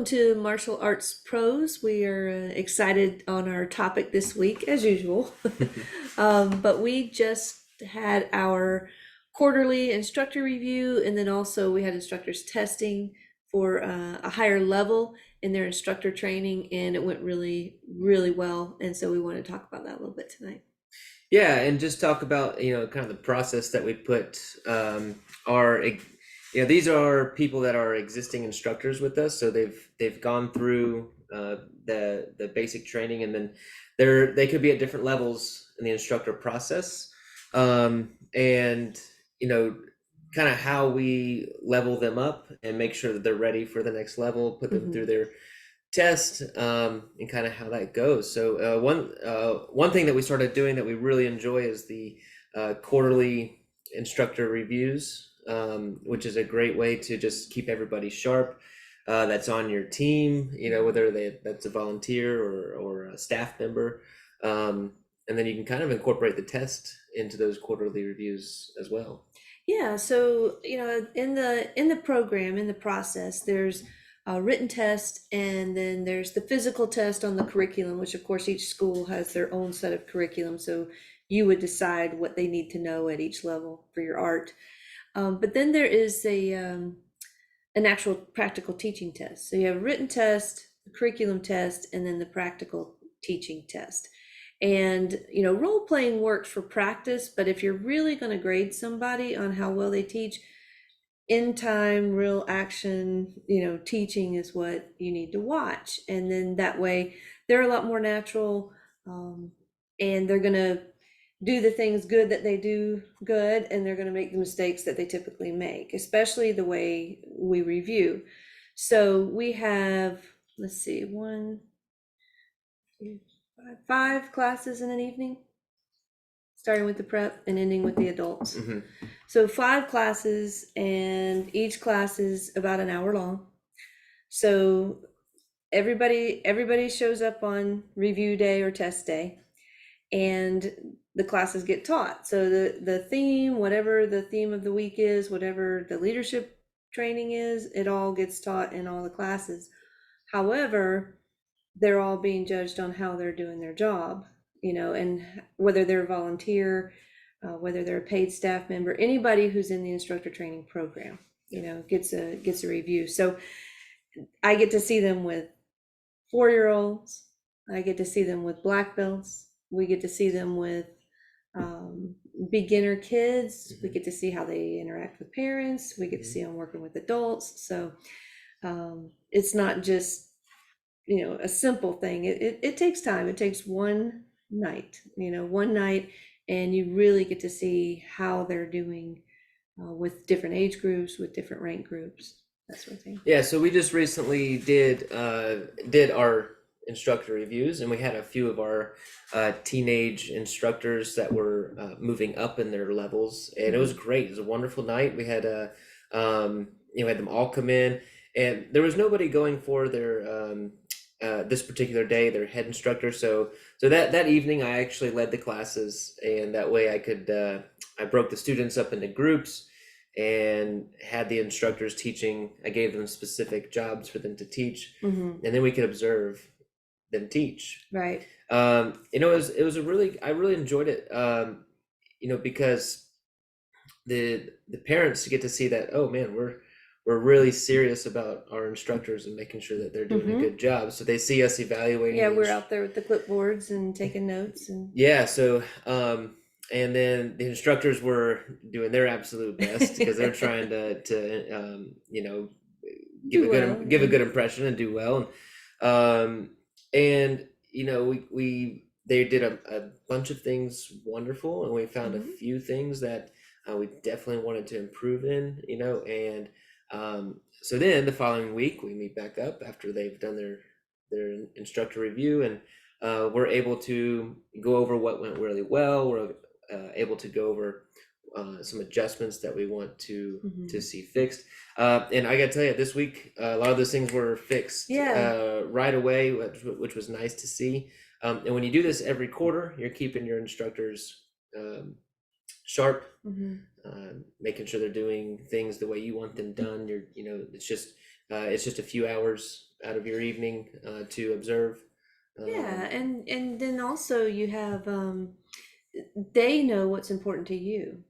To Martial Arts Pros. We are excited on our topic this week, as usual. But we just had our quarterly instructor review, and then also we had instructors testing for a higher level in their instructor training, and it went really, really well. And so we want to talk about that a little bit tonight. Yeah, and just talk about, kind of the process that we put our, these are people that are existing instructors with us, so they've gone through the basic training, and then they could be at different levels in the instructor process, and kind of how we level them up and make sure that they're ready for the next level, put them through their test, and kind of how that goes. So one thing that we started doing that we really enjoy is the quarterly instructor reviews, which is a great way to just keep everybody sharp. That's on your team, whether that's a volunteer or a staff member, and then you can kind of incorporate the test into those quarterly reviews as well. Yeah, so in the program, in the process, there's a written test, and then there's the physical test on the curriculum, which of course each school has their own set of curriculum. So you would decide what they need to know at each level for your art. But then there is an actual practical teaching test. So you have a written test, a curriculum test, and then the practical teaching test. And role playing works for practice, but if you're really going to grade somebody on how well they teach, in time, real action, teaching is what you need to watch. And then that way they're a lot more natural, and they're going to do the things good that they do good, and they're going to make the mistakes that they typically make, especially the way we review. So we have, let's see, one, two, five classes in an evening, starting with the prep and ending with the adults. Mm-hmm. So 5 classes, and each class is about an hour long. So everybody shows up on review day or test day, and the classes get taught. So the theme, whatever the theme of the week is, whatever the leadership training is, it all gets taught in all the classes. However, they're all being judged on how they're doing their job, and whether they're a volunteer, whether they're a paid staff member, anybody who's in the instructor training program, gets a review. So I get to see them with 4-year-olds. I get to see them with black belts. We get to see them with beginner kids. We get to see how they interact with parents. We get to see them working with adults. So it's not just a simple thing. It takes time. It takes one night, and you really get to see how they're doing with different age groups, with different rank groups, that sort of thing. Yeah, so we just recently did our instructor reviews, and we had a few of our teenage instructors that were moving up in their levels, and it was great. It was a wonderful night. We had had them all come in, and there was nobody going for their this particular day, their head instructor. So that evening, I actually led the classes, and that way I could I broke the students up into groups and had the instructors teaching. I gave them specific jobs for them to teach, and then we could observe them teach. Right. It was I really enjoyed it. Because the parents get to see that, oh man, we're really serious about our instructors and making sure that they're doing a good job. So they see us evaluating. Yeah, we're out there with the clipboards and taking notes and yeah. So and then the instructors were doing their absolute best because they're trying to give a good impression and do well. And we they did a bunch of things wonderful, and we found a few things that we definitely wanted to improve in, and so then the following week we meet back up after they've done their instructor review, and we're able to go over what went really well. We're able to go over some adjustments that we want to see fixed. And I gotta tell you, this week a lot of those things were fixed right away, which was nice to see. And when you do this every quarter, you're keeping your instructors sharp, making sure they're doing things the way you want them done. It's just a few hours out of your evening to observe. Yeah, Um, and then also you have they know what's important to you.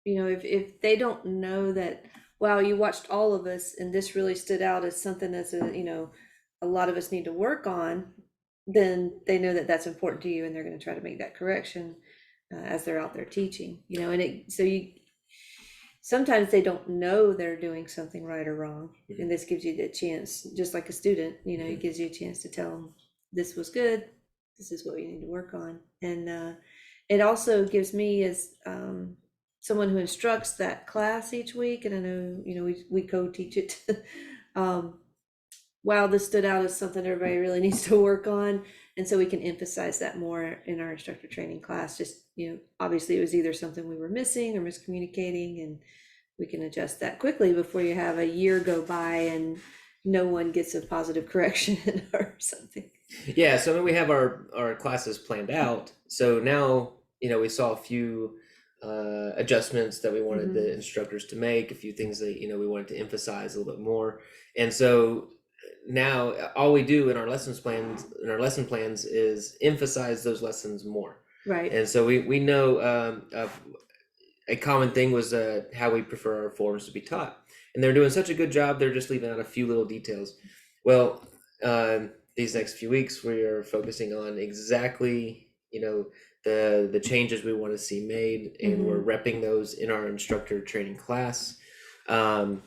You know, if they don't know that, wow, you watched all of us and this really stood out as something that's a lot of us need to work on, then they know that that's important to you and they're going to try to make that correction as they're out there teaching. And you sometimes they don't know they're doing something right or wrong, and this gives you the chance, just like a student, it gives you a chance to tell them this was good, this is what you need to work on. And it also gives me, as someone who instructs that class each week, and I know we co-teach it, um, wow, this stood out as something everybody really needs to work on. And so we can emphasize that more in our instructor training class. Just, obviously it was either something we were missing or miscommunicating, and we can adjust that quickly before you have a year go by and no one gets a positive correction or something. Yeah, so I mean, we have our classes planned out. So now, we saw a few adjustments that we wanted the instructors to make, a few things that we wanted to emphasize a little bit more. And so now all we do in our lesson plans is emphasize those lessons more. Right. And so we know a common thing was how we prefer our forms to be taught, and they're doing such a good job. They're just leaving out a few little details. Well, these next few weeks we are focusing on exactly the changes we want to see made, and we're repping those in our instructor training class, and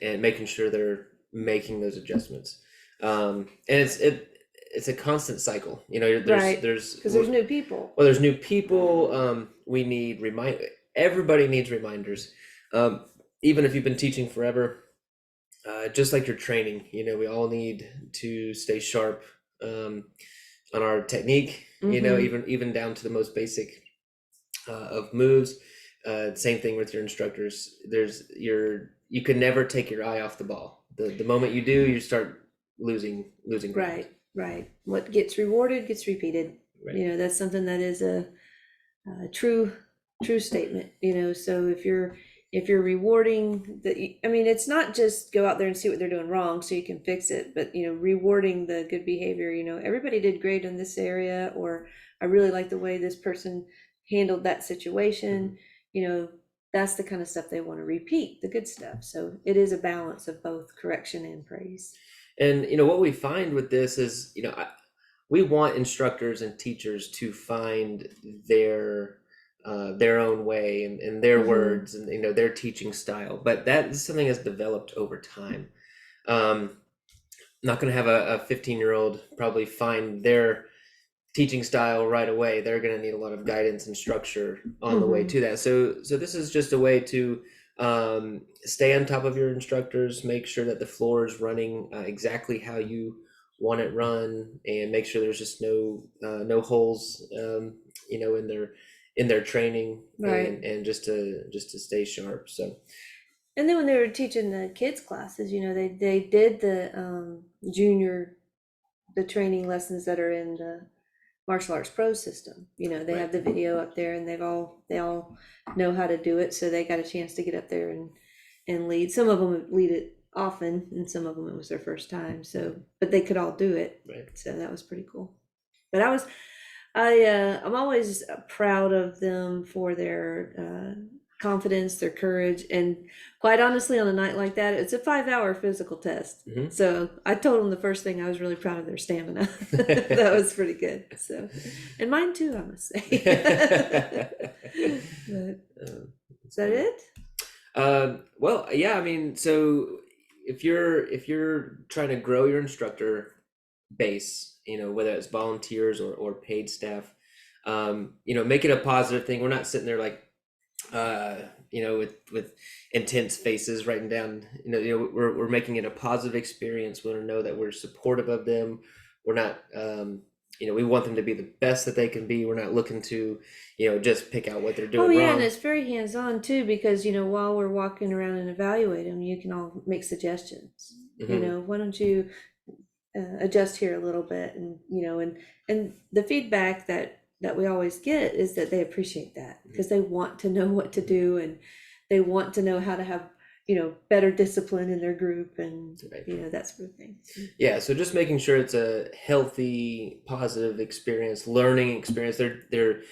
making sure they're making those adjustments. And it's a constant cycle. Right. Because there's new people. Well, there's new people. We need everybody needs reminders. Even if you've been teaching forever, just like your training, we all need to stay sharp on our technique. Even down to the most basic of moves. Same thing with your instructors. You can never take your eye off the ball. The moment you do, you start losing ground. Right. What gets rewarded gets repeated. Right. That's something that is a true statement. So if you're rewarding it's not just go out there and see what they're doing wrong so you can fix it, but rewarding the good behavior. Everybody did great in this area, or I really like the way this person handled that situation. That's the kind of stuff they want to repeat, the good stuff. So it is a balance of both correction and praise. And what we find with this is we want instructors and teachers to find their own way and their words and their teaching style, but that is something that's developed over time. Not going to have a 15-year-old probably find their teaching style right away. They're going to need a lot of guidance and structure on the way to that. So this is just a way to stay on top of your instructors, make sure that the floor is running exactly how you want it run, and make sure there's just no holes in their training, Right. and just to stay sharp. So, and then when they were teaching the kids classes, they did the the training lessons that are in the martial arts pro system. They Right. have the video up there, and they all know how to do it, so they got a chance to get up there and lead. Some of them lead it often, and some of them it was their first time. So, but they could all do it. Right. So that was pretty cool. But I'm always proud of them for their confidence, their courage, and quite honestly, on a night like that, it's a 5-hour physical test. So I told them the first thing, I was really proud of their stamina. That was pretty good. So, and mine too, I must say. But, is that it? Well, yeah. I mean, so if you're trying to grow your instructor base, whether it's volunteers or paid staff, make it a positive thing. We're not sitting there like with intense faces writing down, we're making it a positive experience. We want to know that we're supportive of them. We're not we want them to be the best that they can be. We're not looking to just pick out what they're doing wrong. And it's very hands-on too, because while we're walking around and evaluate them, you can all make suggestions. Why don't you adjust here a little bit, and the feedback that we always get is that they appreciate that, because they want to know what to do, and they want to know how to have better discipline in their group and, Right. that sort of thing. Yeah, so just making sure it's a healthy, positive experience, learning experience. They're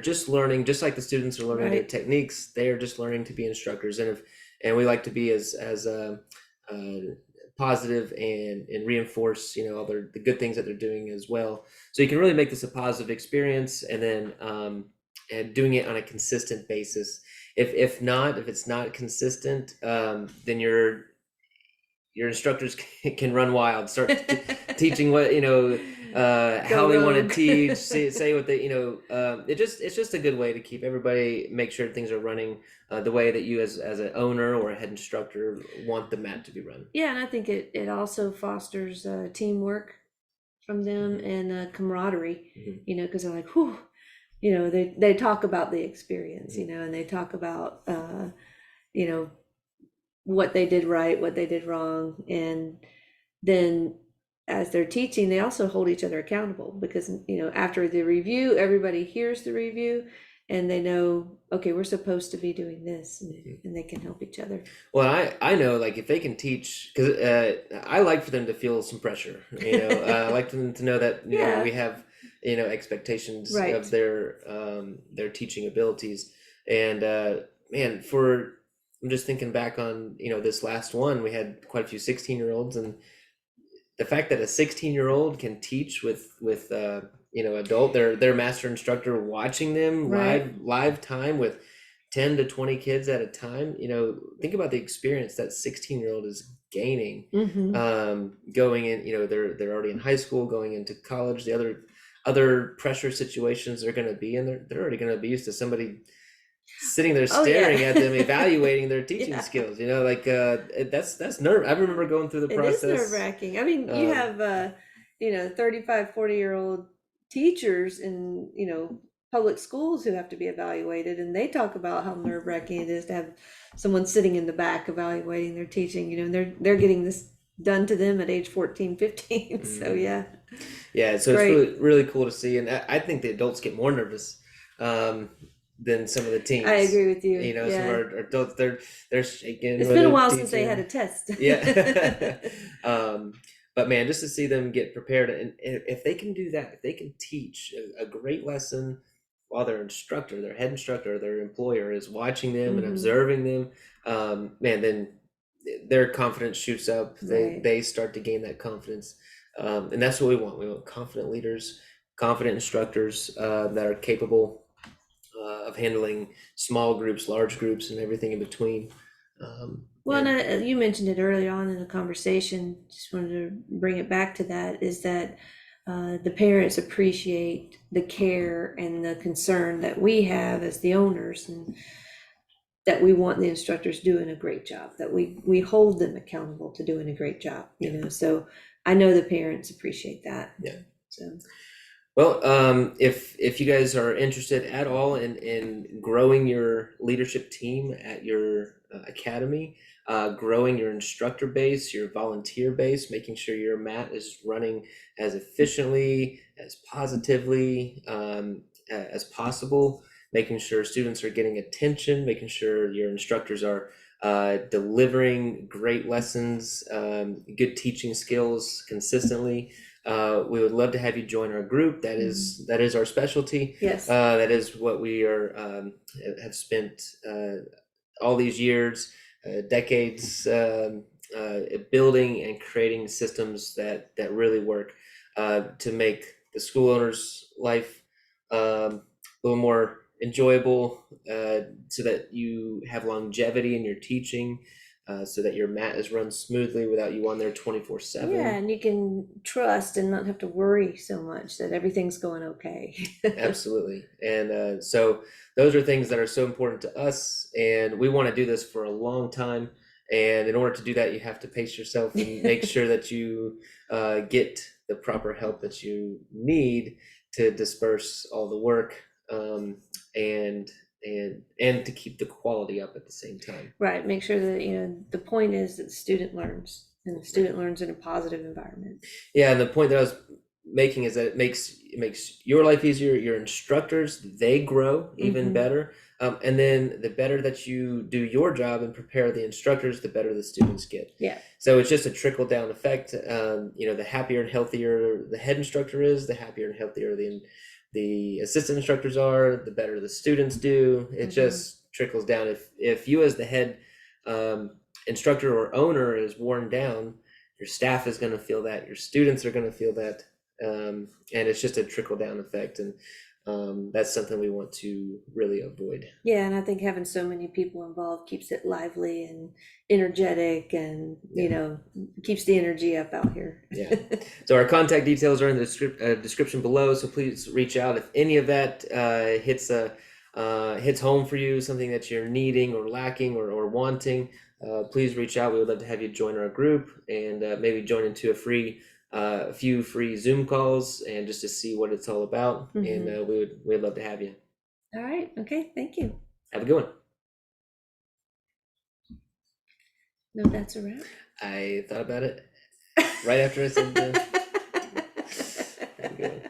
just learning, just like the students are learning their Right. techniques. They are just learning to be instructors, and we like to be as uh, positive and reinforce all the good things that they're doing as well. So you can really make this a positive experience, and then and doing it on a consistent basis. If it's not consistent, then your instructors can run wild, start teaching what how Go they want to rogue. teach, say what they it's just a good way to keep everybody, make sure things are running the way that you as an owner or a head instructor want the mat to be run. Yeah, and I think it also fosters teamwork from them Mhm. and camaraderie, Mhm. because they're like, whew, they talk about the experience, Mhm. and they talk about, you know, what they did right, what they did wrong. And then as they're teaching, they also hold each other accountable because, after the review, everybody hears the review and they know, okay, we're supposed to be doing this, Mhm. and they can help each other. Well, I know, like, if they can teach, because I like for them to feel some pressure. I like them to know that we Yeah, have expectations of right. their teaching abilities. And man, for I'm just thinking back on this last one, we had quite a few 16-year-olds, and the fact that a 16-year-old can teach with adult their master instructor watching them Right. live time with 10 to 20 kids at a time. Think about the experience that 16-year-old is gaining, Mm-hmm. going in. They're already in high school, going into college, the other pressure situations they're going to be in. They're already going to be used to somebody sitting there Oh yeah. staring at them, evaluating their teaching Yeah. skills. That's nerve. I remember going through the It is nerve process. wracking. I mean, you um, have 35, 40-year-old teachers in, public schools who have to be evaluated, and they talk about how nerve wracking it is to have someone sitting in the back evaluating their teaching, and they're getting this done to them at age 14, 15. So mhm. yeah, Yeah, it's so it's great. really really cool to see, and I think the adults get more nervous um, than some of the I teens. agree with you. Some of Yeah. our adults, they're shaking It's when been a they're while since they had a teaching. test. Yeah. But man, just to see them get prepared, and if they can do that, if they can teach a great lesson while their instructor, their head instructor, their employer is watching them and Hmm. observing them, man, then their confidence shoots up. They Right. they start to gain that confidence, and that's what we want. We want confident leaders, confident instructors that are capable of handling small groups, large groups, and everything in between. Well, And and you mentioned it early on in the conversation. Just wanted to bring it back to that. Is that the parents appreciate the care and the concern that we have as the owners, and that we want the instructors doing a great job. That we hold them accountable to doing a great job. yeah, So I know the parents appreciate that. yeah. So Well, if you guys are interested at all in growing your leadership team at your academy, growing your instructor base, your volunteer base, making sure your mat is running as efficiently, as positively as possible, making sure students are getting attention, making sure your instructors are delivering great lessons, good teaching skills consistently. We would love to have you join our group. That is our specialty. yes, That is what we have spent all these years, decades, building and creating systems that really work to make the school owner's life a little more enjoyable, so that you have longevity in your teaching, so that your mat is run smoothly without you on there 24 yeah, 7. and you can trust and not have to worry so much that everything's going okay. Absolutely. And so those are things that are so important to us, and we want to do this for a long time. And in order to do that, you have to pace yourself and make sure that you get the proper help that you need to disperse all the work, and and to keep the quality up at the same time. Right, make sure that, the point is that the student learns, and the Right. student learns in a positive environment. Yeah, and the point that I was making is that it makes your life easier. Your instructors, they grow even Hmm. better. And then the better that you do your job and prepare the instructors, the better the students get. Yeah. So it's just a trickle down effect. The happier and healthier the head instructor is, the happier and healthier the assistant instructors are, the better the students do. It just trickles down. If you as the head instructor or owner is worn down, your staff is going to feel that, your students are going to feel that, and it's just a trickle down effect. And that's something we want to really avoid. Yeah, and I think having so many people involved keeps it lively and energetic, and keeps the energy up out here. Yeah. So our contact details are in the description below. So please reach out if any of that hits home for you, something that you're needing or lacking or wanting. Please reach out. We would love to have you join our group and maybe join into a few free Zoom calls and just to see what it's all about. And we'd love to have you. All right. Okay. Thank you. Have a good one. No, that's a wrap. I thought about it right after I said that. Have a good one.